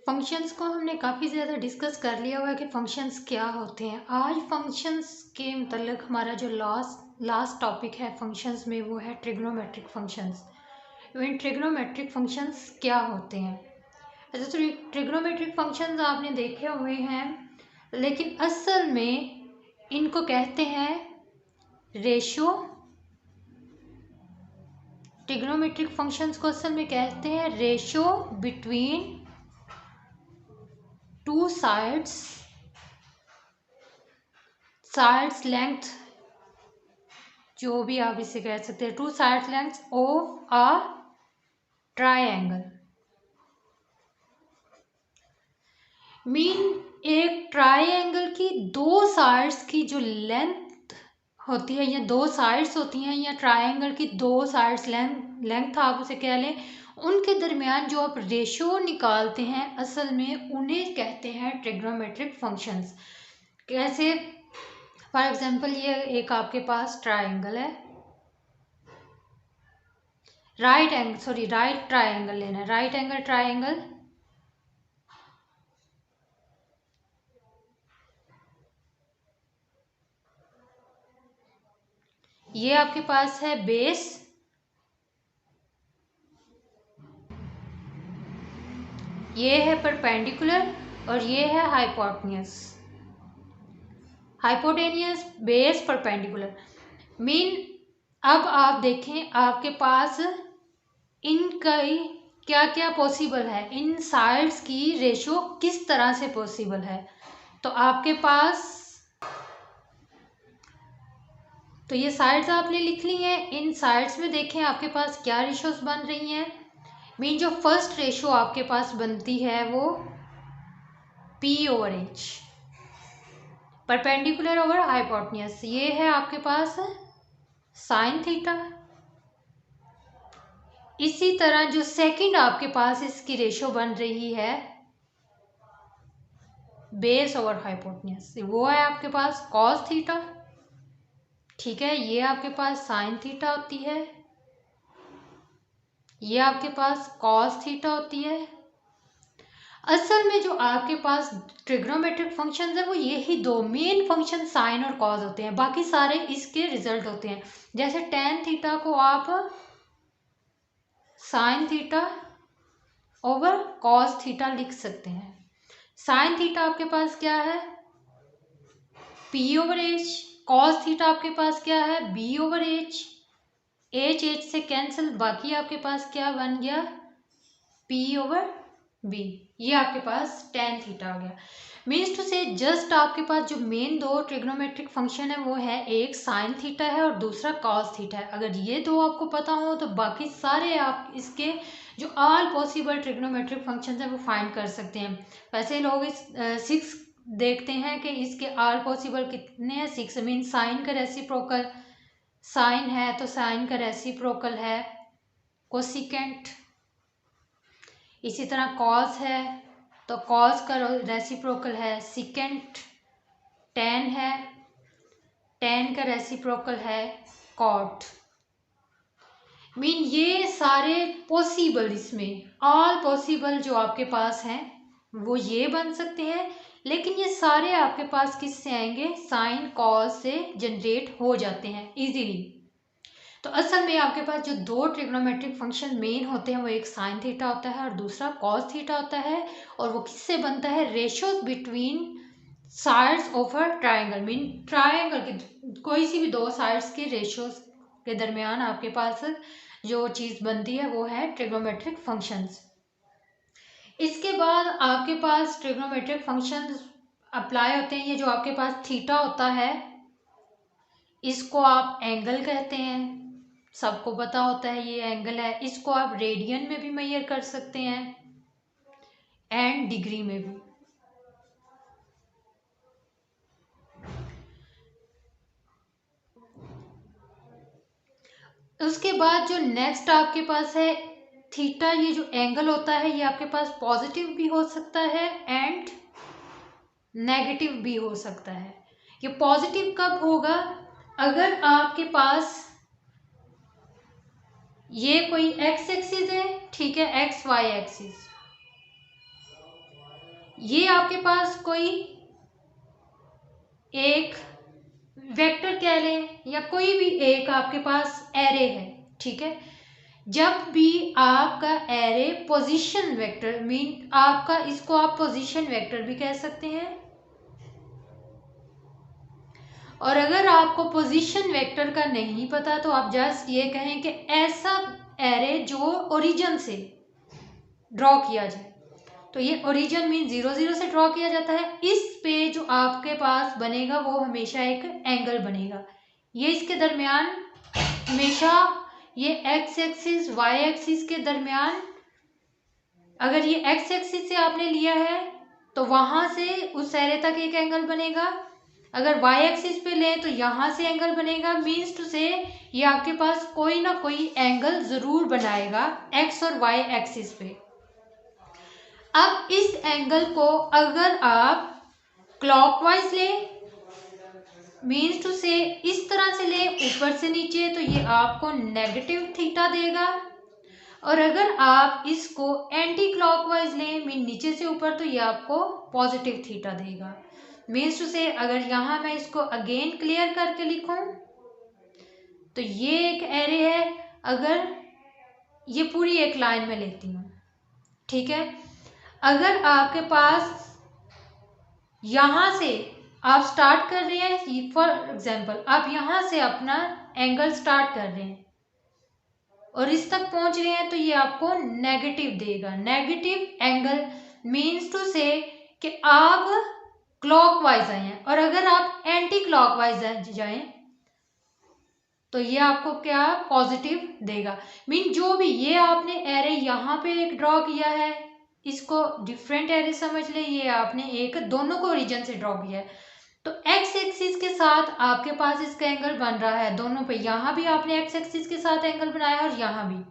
Functions को हमने काफ़ी ज़्यादा डिस्कस कर लिया हुआ है कि फंक्शंस क्या होते हैं। आज फंक्शंस के मतलब हमारा जो लास्ट टॉपिक है फंक्शंस में वो है ट्रिग्नोमेट्रिक फंक्शंस। इन ट्रिग्नोमेट्रिक फंक्शंस क्या होते हैं? अच्छा, तो ट्रिग्नोमेट्रिक फंक्शंस आपने देखे हुए हैं, लेकिन असल में इनको कहते हैं रेशो। ट्रिग्नोमेट्रिक फंक्शंस को असल में कहते हैं ratio between two sides length, जो भी आप इसे कह सकते हैं, two sides length of a triangle. Mean एक ट्रायंगल की दो साइड्स की जो लेंथ होती है या दो साइड्स होती हैं या ट्रायंगल की दो साइड्स लेंथ आप उसे कह लें, उनके दरमियान जो आप रेशो निकालते हैं असल में उन्हें कहते हैं ट्रिग्नोमेट्रिक फंक्शंस। कैसे? फॉर एग्जाम्पल ये एक आपके पास ट्रायंगल है, राइट ट्रायंगल लेना है, राइट एंगल ट्रायंगल। ये आपके पास है बेस, ये है परपेंडिकुलर और ये है हाइपोटेनियस बेस परपेंडिकुलर। मीन अब आप देखें आपके पास इनका क्या क्या पॉसिबल है, इन साइड्स की रेशो किस तरह से पॉसिबल है। तो आपके पास तो ये साइड्स आपने लिख ली हैं, इन साइड्स में देखें आपके पास क्या रेशोज बन रही हैं। मीन जो फर्स्ट रेशो आपके पास बनती है वो P/H, परपेंडिकुलर ओवर हाइपोटेन्यूज, ये है आपके पास साइन थीटा। इसी तरह जो सेकंड आपके पास इसकी रेशो बन रही है बेस ओवर हाइपोटेन्यूज, वो है आपके पास कॉस थीटा। ठीक है, ये आपके पास साइन थीटा होती है, ये आपके पास कॉस थीटा होती है। असल में जो आपके पास ट्रिग्नोमेट्रिक फंक्शंस है वो यही दो मेन फंक्शन साइन और कॉस होते हैं, बाकी सारे इसके रिजल्ट होते हैं। जैसे टेन थीटा को आप sine theta over cos theta लिख सकते हैं। साइन थीटा आपके पास क्या है P/H, कॉस थीटा आपके पास क्या है B/H, H से कैंसिल, बाकी आपके पास क्या बन गया P/B। ये आपके पास टेन थीटा आ गया। मीन्स टू से जस्ट आपके पास जो मेन दो ट्रिग्नोमेट्रिक फंक्शन है वो है एक साइन थीटा है और दूसरा कॉस थीटा है। अगर ये दो आपको पता हो तो बाकी सारे आप इसके जो ऑल पॉसिबल ट्रिग्नोमेट्रिक फंक्शन है वो फाइंड कर सकते हैं। वैसे लोग इस 6 देखते हैं कि इसके ऑल पॉसिबल कितने हैं, 6। मीन साइन का रेसिप्रोकल, साइन है तो साइन का रेसिप्रोकल है कोसिकेंट। इसी तरह कॉस है तो कॉस का रेसिप्रोकल है सिकेंट। टेन है, टेन का रेसिप्रोकल है कॉट। मीन ये सारे पॉसिबल, इसमें ऑल पॉसिबल जो आपके पास हैं वो ये बन सकते हैं, लेकिन ये सारे आपके पास किससे आएंगे, साइन कॉस से जनरेट हो जाते हैं इजीली। तो असल में आपके पास जो दो ट्रिग्नोमेट्रिक फंक्शन मेन होते हैं वो एक साइन थीटा होता है और दूसरा कॉस थीटा होता है, और वो किससे बनता है, ratio between sides of a triangle. Mean triangle के कोई सी भी दो साइड्स के रेशोज के दरमियान आपके पास जो चीज़ बनती है वो है ट्रिग्नोमेट्रिक फंक्शंस। इसके बाद आपके पास ट्रिग्नोमेट्रिक फंक्शंस अप्लाई होते हैं। ये जो आपके पास थीटा होता है इसको आप एंगल कहते हैं, सबको पता होता है ये एंगल है। इसको आप रेडियन में भी मेजर कर सकते हैं एंड डिग्री में भी। उसके बाद जो नेक्स्ट आपके पास है थीटा, ये जो एंगल होता है ये आपके पास पॉजिटिव भी हो सकता है एंड नेगेटिव भी हो सकता है। ये पॉजिटिव कब होगा, अगर आपके पास ये कोई एक्स एक्सिस है, ठीक है, एक्स वाई एक्सिस, ये आपके पास कोई एक वेक्टर कह लें या कोई भी एक आपके पास एरे है, ठीक है। जब भी आपका एरे पोजीशन वेक्टर मीन आपका, इसको आप पोजीशन वेक्टर भी कह सकते हैं। और अगर आपको पोजीशन वेक्टर का नहीं पता तो आप जस्ट ये कहें कि ऐसा एरे जो ओरिजिन से ड्रॉ किया जाए। तो ये ओरिजिन मीन 0 0 से ड्रॉ किया जाता है। इस पे जो आपके पास बनेगा वो हमेशा एक एंगल बनेगा। ये इसके दरमियान हमेशा, ये एक्स एक्सिस वाई एक्सिस के दरमियान, अगर ये एक्स एक्सिस से आपने लिया है तो वहां से उस एरे तक एक एंगल बनेगा। अगर वाई एक्सिस पे लें तो यहाँ से एंगल बनेगा। मीन्स टू से ये आपके पास कोई ना कोई एंगल जरूर बनाएगा एक्स और वाई एक्सिस पे। अब इस एंगल को अगर आप क्लॉकवाइज लें, मीन्स टू से इस तरह से लें ऊपर से नीचे, तो ये आपको नेगेटिव थीटा देगा। और अगर आप इसको एंटी क्लॉकवाइज लें मीन नीचे से ऊपर, तो ये आपको पॉजिटिव थीटा देगा। मीन्स टू से अगर यहाँ मैं इसको अगेन क्लियर करके लिखूं तो ये एक एरे है। अगर ये पूरी एक लाइन में लेती हूँ, ठीक है। अगर आपके पास यहाँ से आप स्टार्ट कर रहे हैं, फॉर एग्जाम्पल आप यहाँ से अपना एंगल स्टार्ट कर रहे हैं और इस तक पहुंच रहे हैं, तो ये आपको नेगेटिव देगा। नेगेटिव एंगल मीन्स टू से कि आप क्लॉकवाइज आए हैं, और अगर आप एंटी क्लॉकवाइज जाएं तो ये आपको क्या पॉजिटिव देगा। मीन जो भी ये आपने एरे यहाँ पे एक ड्रॉ किया है, इसको डिफरेंट एरे समझ ले, ये आपने एक दोनों को ओरिजिन से ड्रॉ किया है, तो एक्स एक्सिस के साथ आपके पास इसका एंगल बन रहा है दोनों पे। यहाँ भी आपने एक्स एक्सिस के साथ एंगल बनाया और यहाँ भी,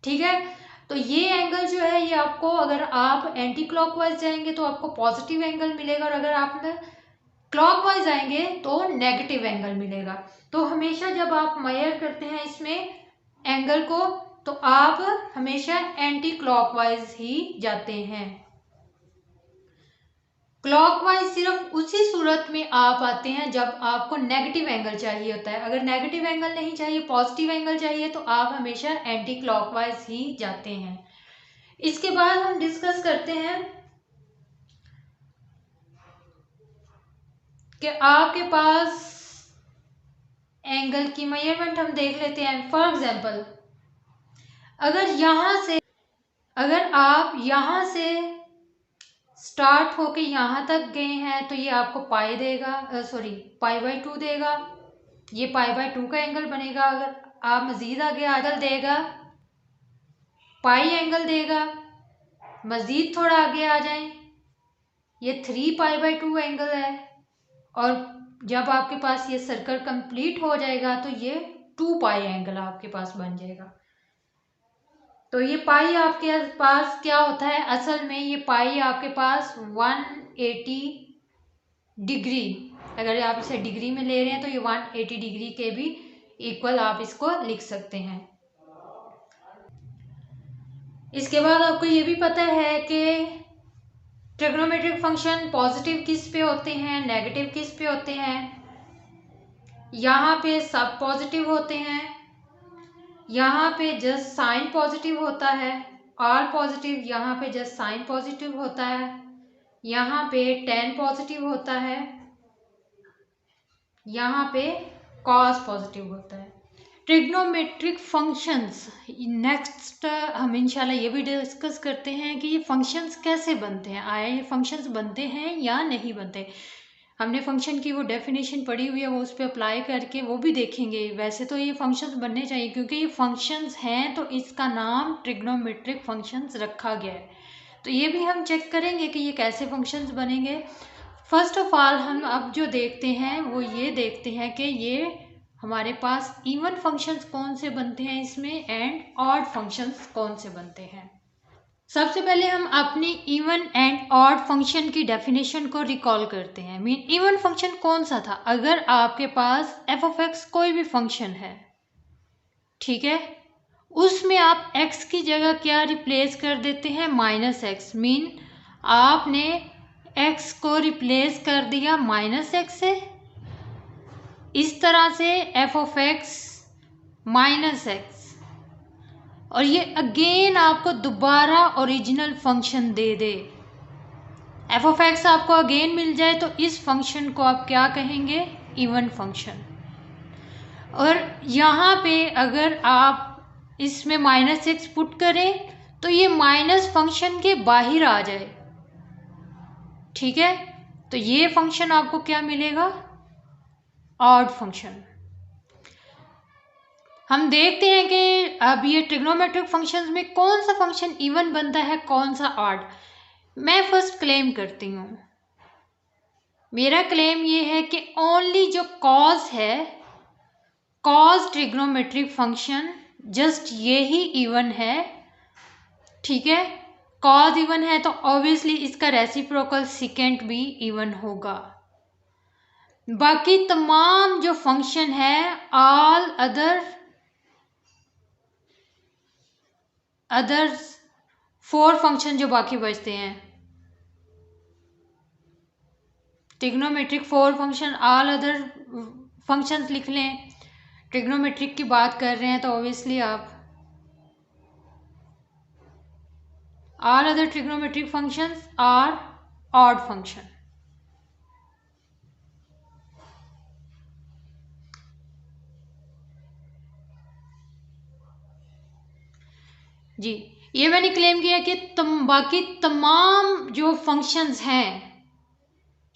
ठीक है। तो ये एंगल जो है ये आपको, अगर आप एंटी क्लॉकवाइज जाएंगे तो आपको पॉजिटिव एंगल मिलेगा, और अगर आप क्लॉकवाइज आएंगे तो नेगेटिव एंगल मिलेगा। तो हमेशा जब आप मेजर करते हैं इसमें एंगल को, तो आप हमेशा एंटी क्लॉकवाइज ही जाते हैं। क्लॉकवाइज सिर्फ उसी सूरत में आप आते हैं जब आपको नेगेटिव एंगल चाहिए होता है। अगर नेगेटिव एंगल नहीं चाहिए, पॉजिटिव एंगल चाहिए, तो आप हमेशा एंटी क्लॉकवाइज ही जाते हैं। इसके बाद हम डिस्कस करते हैं कि आपके पास एंगल की मेजरमेंट हम देख लेते हैं। फॉर एग्जांपल अगर आप यहाँ से स्टार्ट होके यहाँ तक गए हैं तो ये आपको पाई देगा, पाई/2 देगा। ये पाई/2 का एंगल बनेगा। अगर आप मजीद आगे एंगल देगा, पाई एंगल देगा। मजीद थोड़ा आगे आ जाएं, ये 3 पाई/2 एंगल है। और जब आपके पास ये सर्कल कंप्लीट हो जाएगा तो ये 2 पाई एंगल आपके पास बन जाएगा। तो ये पाई आपके पास क्या होता है, असल में ये पाई आपके पास 180 डिग्री, अगर आप इसे डिग्री में ले रहे हैं तो ये 180 डिग्री के भी इक्वल आप इसको लिख सकते हैं। इसके बाद आपको ये भी पता है कि ट्रिग्नोमेट्रिक फंक्शन पॉजिटिव किस पे होते हैं, नेगेटिव किस पे होते हैं। यहाँ पे सब पॉजिटिव होते हैं, यहाँ पे जस्ट साइन पॉजिटिव होता है। ऑल पॉजिटिव, यहाँ पे जस्ट साइन पॉजिटिव होता है। यहाँ पे tan पॉजिटिव होता है, यहाँ पे cos पॉजिटिव होता है। ट्रिग्नोमेट्रिक फंक्शंस, नेक्स्ट हम इंशाल्लाह ये भी डिस्कस करते हैं कि ये फंक्शंस कैसे बनते हैं, आया ये फंक्शंस बनते हैं या नहीं बनते। हमने फंक्शन की वो डेफिनेशन पढ़ी हुई है, वो उस पर अप्लाई करके वो भी देखेंगे। वैसे तो ये फंक्शंस बनने चाहिए क्योंकि ये फंक्शंस हैं, तो इसका नाम ट्रिग्नोमेट्रिक फंक्शंस रखा गया है। तो ये भी हम चेक करेंगे कि ये कैसे फंक्शंस बनेंगे। फर्स्ट ऑफ ऑल हम अब जो देखते हैं वो ये देखते हैं कि ये हमारे पास इवन फंक्शंस कौन से बनते हैं इसमें, एंड ऑड फंक्शंस कौन से बनते हैं। सबसे पहले हम अपनी इवन एंड ऑड फंक्शन की डेफिनेशन को रिकॉल करते हैं। मीन इवन फंक्शन कौन सा था, अगर आपके पास f(x) कोई भी फंक्शन है, ठीक है, उसमें आप x की जगह क्या रिप्लेस कर देते हैं, -x। मीन आपने x को रिप्लेस कर दिया -x से, इस तरह से f(x) -x, और ये अगेन आपको दोबारा ओरिजिनल फंक्शन दे दे। f(x) आपको अगेन मिल जाए तो इस फंक्शन को आप क्या कहेंगे? Even function. और यहाँ पे अगर आप इसमें -x पुट करें तो ये माइनस फंक्शन के बाहर आ जाए, ठीक है, तो ये फंक्शन आपको क्या मिलेगा? Odd function. हम देखते हैं कि अब ये ट्रिग्नोमेट्रिक फंक्शंस में कौन सा फंक्शन इवन बनता है, कौन सा ऑड। मैं फर्स्ट क्लेम करती हूँ, मेरा क्लेम ये है कि ओनली जो कॉज है, कॉज ट्रिग्नोमेट्रिक फंक्शन, जस्ट ये ही इवन है, ठीक है। कॉज इवन है तो ऑब्वियसली इसका रेसिप्रोकल सेकेंट भी इवन होगा। बाकी तमाम जो फंक्शन है, ऑल अदर्स 4 फंक्शन जो बाकी बचते हैं, trigonometric 4 function, all other functions लिख लें। ट्रिग्नोमेट्रिक की बात कर रहे हैं तो ऑब्वियसली आप all other trigonometric functions are odd function। जी, ये मैंने क्लेम किया कि बाकी तमाम जो फंक्शंस हैं,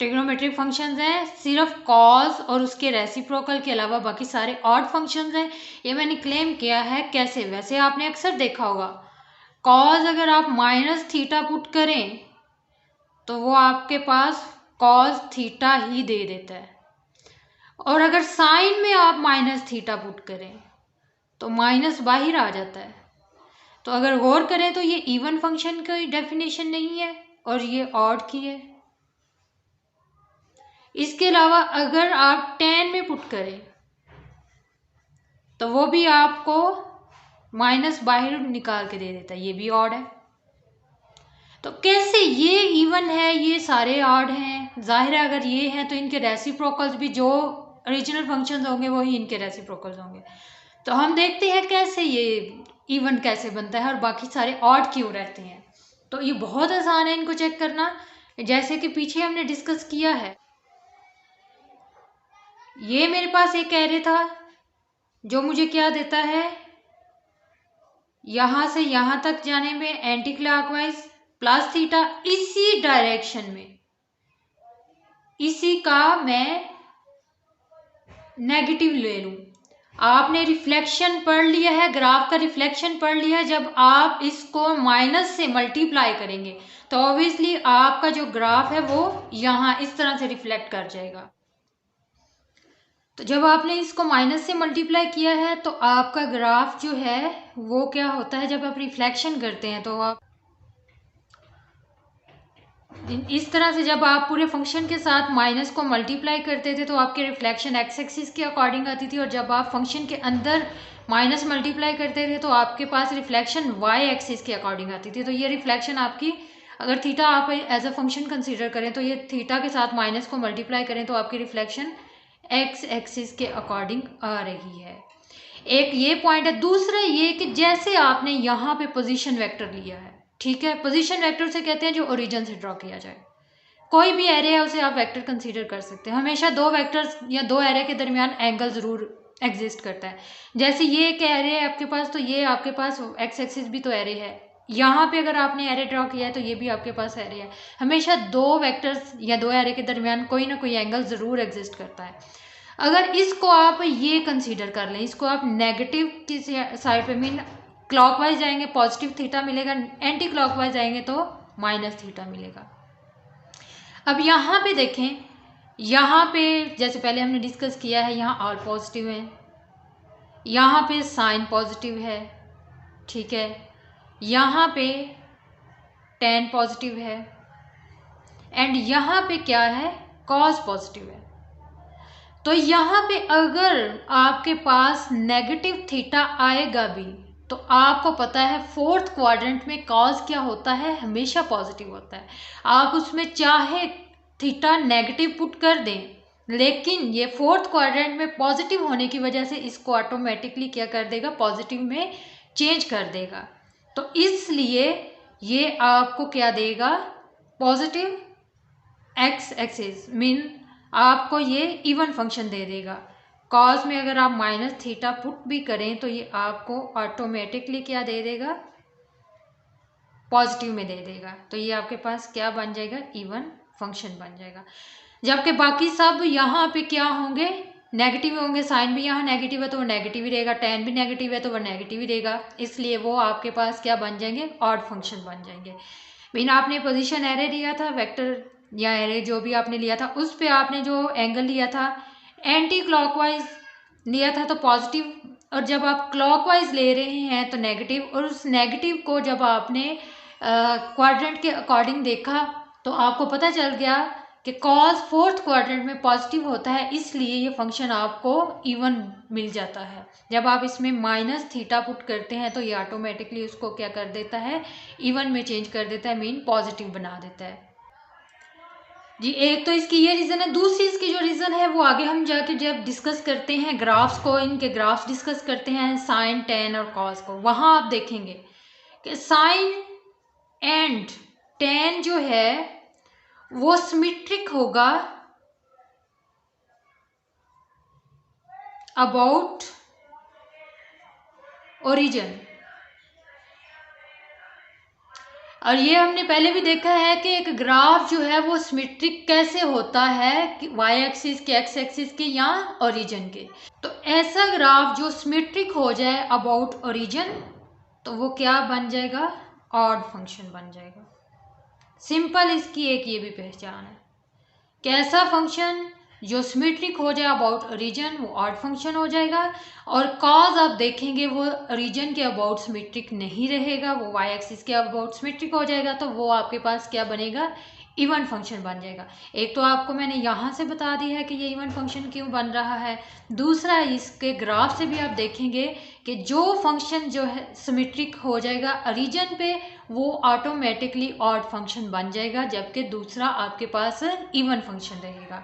ट्रिग्नोमेट्रिक फंक्शंस हैं, सिर्फ कॉज और उसके रेसिप्रोकल के अलावा बाकी सारे ऑड फंक्शंस हैं। ये मैंने क्लेम किया है। कैसे? वैसे आपने अक्सर देखा होगा, कॉज अगर आप -θ पुट करें तो वो आपके पास कॉज थीटा ही दे देता है, और अगर साइन में आप -θ पुट करें तो माइनस बाहर आ जाता है। तो अगर गौर करें तो ये इवन फंक्शन की डेफिनेशन नहीं है और ये ऑड की है। इसके अलावा अगर आप tan में पुट करें तो वो भी आपको माइनस बाहर निकाल के दे देता है, ये भी ऑड है। तो कैसे ये इवन है, ये सारे ऑड हैं? जाहिर है अगर ये हैं तो इनके रेसिप्रोकल्स भी जो ओरिजिनल फंक्शंस होंगे वही इनके रेसिप्रोकल्स होंगे। तो हम देखते हैं कैसे ये इवन कैसे बनता है और बाकी सारे ऑड क्यों रहते हैं। तो ये बहुत आसान है इनको चेक करना, जैसे कि पीछे हमने डिस्कस किया है। ये मेरे पास एक एरे था जो मुझे क्या देता है, यहाँ से यहाँ तक जाने में एंटी क्लॉकवाइज +θ, इसी डायरेक्शन में, इसी का मैं नेगेटिव ले लूं। आपने रिफ्लेक्शन पढ़ लिया है, ग्राफ का रिफ्लेक्शन पढ़ लिया है। जब आप इसको माइनस से मल्टीप्लाई करेंगे तो ऑब्वियसली आपका जो ग्राफ है वो यहाँ इस तरह से रिफ्लेक्ट कर जाएगा। तो जब आपने इसको माइनस से मल्टीप्लाई किया है तो आपका ग्राफ जो है वो क्या होता है, जब आप रिफ्लेक्शन करते हैं तो आप इस तरह से, जब आप पूरे फंक्शन के साथ माइनस को मल्टीप्लाई करते थे तो आपकी रिफ्लेक्शन एक्स एक्सिस के अकॉर्डिंग आती थी, और जब आप फंक्शन के अंदर माइनस मल्टीप्लाई करते थे तो आपके पास रिफ्लेक्शन वाई एक्सिस के अकॉर्डिंग आती थी। तो ये रिफ्लेक्शन आपकी, अगर थीटा आप एज अ फंक्शन कंसीडर करें तो ये थीटा के साथ माइनस को मल्टीप्लाई करें तो आपकी रिफ्लेक्शन एक्स एक्सिस के अकॉर्डिंग आ रही है। एक ये पॉइंट है। दूसरा ये कि जैसे आपने यहाँ पे पोजीशन वेक्टर लिया है, ठीक है, पोजीशन वेक्टर से कहते हैं जो ओरिजिन से ड्रॉ किया जाए। कोई भी एरे है उसे आप वेक्टर कंसीडर कर सकते हैं। हमेशा दो वेक्टर्स या दो एरे के दरमियान एंगल ज़रूर एग्जिस्ट करता है। जैसे ये एक एरे है आपके पास, तो ये आपके पास एक्स एक्सिस भी तो एरे है। यहाँ पे अगर आपने एरे ड्रॉ किया है तो ये भी आपके पास एरे है। हमेशा दो वेक्टर्स या दो एरे के दरमियान कोई ना कोई एंगल ज़रूर एग्जिस्ट करता है। अगर इसको आप ये कंसीडर कर लें, इसको आप नेगेटिव की साइड पे, मीन क्लॉकवाइज जाएंगे पॉजिटिव थीटा मिलेगा, एंटी क्लॉकवाइज जाएंगे तो -θ मिलेगा। अब यहाँ पे देखें, यहाँ पे जैसे पहले हमने डिस्कस किया है, यहाँ ऑल पॉजिटिव है, यहाँ पे साइन पॉजिटिव है, ठीक है, यहाँ पे tan पॉजिटिव है, एंड यहाँ पे क्या है, कॉस पॉजिटिव है। तो यहाँ पे अगर आपके पास नेगेटिव थीटा आएगा भी तो आपको पता है फोर्थ क्वाड्रेंट में कॉज क्या होता है, हमेशा पॉजिटिव होता है। आप उसमें चाहे थीटा नेगेटिव पुट कर दें, लेकिन ये फोर्थ क्वाड्रेंट में पॉजिटिव होने की वजह से इसको ऑटोमेटिकली क्या कर देगा, पॉजिटिव में चेंज कर देगा। तो इसलिए ये आपको क्या देगा, पॉजिटिव एक्स एक्सिस मीन आपको ये इवन फंक्शन दे देगा। कॉज में अगर आप माइनस थीटा पुट भी करें तो ये आपको ऑटोमेटिकली क्या दे देगा, पॉजिटिव में दे देगा। तो ये आपके पास क्या बन जाएगा, इवन फंक्शन बन जाएगा। जबकि बाकी सब यहाँ पे क्या होंगे, नेगेटिव होंगे। साइन भी यहाँ नेगेटिव है तो वो नेगेटिव ही रहेगा, टेन भी नेगेटिव है तो वो नेगेटिव ही रहेगा, इसलिए वो आपके पास क्या बन जाएंगे, ऑड फंक्शन बन जाएंगे। मीन आपने पोजीशन एरे लिया था, वेक्टर या एरे जो भी आपने लिया था, उस पे आपने जो एंगल लिया था एंटी क्लॉकवाइज लिया था तो पॉजिटिव, और जब आप क्लॉकवाइज ले रहे हैं तो नेगेटिव, और उस नेगेटिव को जब आपने क्वाड्रेंट के अकॉर्डिंग देखा तो आपको पता चल गया कि कॉस फोर्थ क्वाड्रेंट में पॉजिटिव होता है, इसलिए ये फंक्शन आपको इवन मिल जाता है। जब आप इसमें माइनस थीटा पुट करते हैं तो ये ऑटोमेटिकली उसको क्या कर देता है, इवन में चेंज कर देता है, मीन पॉजिटिव बना देता है जी। एक तो इसकी ये रीज़न है। दूसरी इसकी जो रीज़न है वो आगे हम जाके जब डिस्कस करते हैं ग्राफ्स को, इनके ग्राफ्स डिस्कस करते हैं साइन, टेन और कॉस को, वहाँ आप देखेंगे कि साइन एंड टेन जो है वो सिमेट्रिक होगा अबाउट ओरिजिन। और ये हमने पहले भी देखा है कि एक ग्राफ जो है वो सिमेट्रिक कैसे होता है, वाई एक्सिस के, एक्स एक्सिस के या ओरिजिन के। तो ऐसा ग्राफ जो सिमेट्रिक हो जाए अबाउट ओरिजिन तो वो क्या बन जाएगा, ऑड फंक्शन बन जाएगा। सिंपल इसकी एक ये भी पहचान है, कैसा फंक्शन जो सिमेट्रिक हो जाए अबाउट ओरिजिन वो ऑड फंक्शन हो जाएगा, और कॉज आप देखेंगे वो ओरिजिन के अबाउट सिमेट्रिक नहीं रहेगा, वो वाई एक्सिस के अबाउट सिमेट्रिक हो जाएगा, तो वो आपके पास क्या बनेगा, इवन फंक्शन बन जाएगा। एक तो आपको मैंने यहाँ से बता दिया है कि ये इवन फंक्शन क्यों बन रहा है। दूसरा, इसके ग्राफ से भी आप देखेंगे कि जो फंक्शन जो है सिमेट्रिक हो जाएगा ओरिजिन पे वो ऑटोमेटिकली ऑड फंक्शन बन जाएगा, जबकि दूसरा आपके पास इवन फंक्शन रहेगा।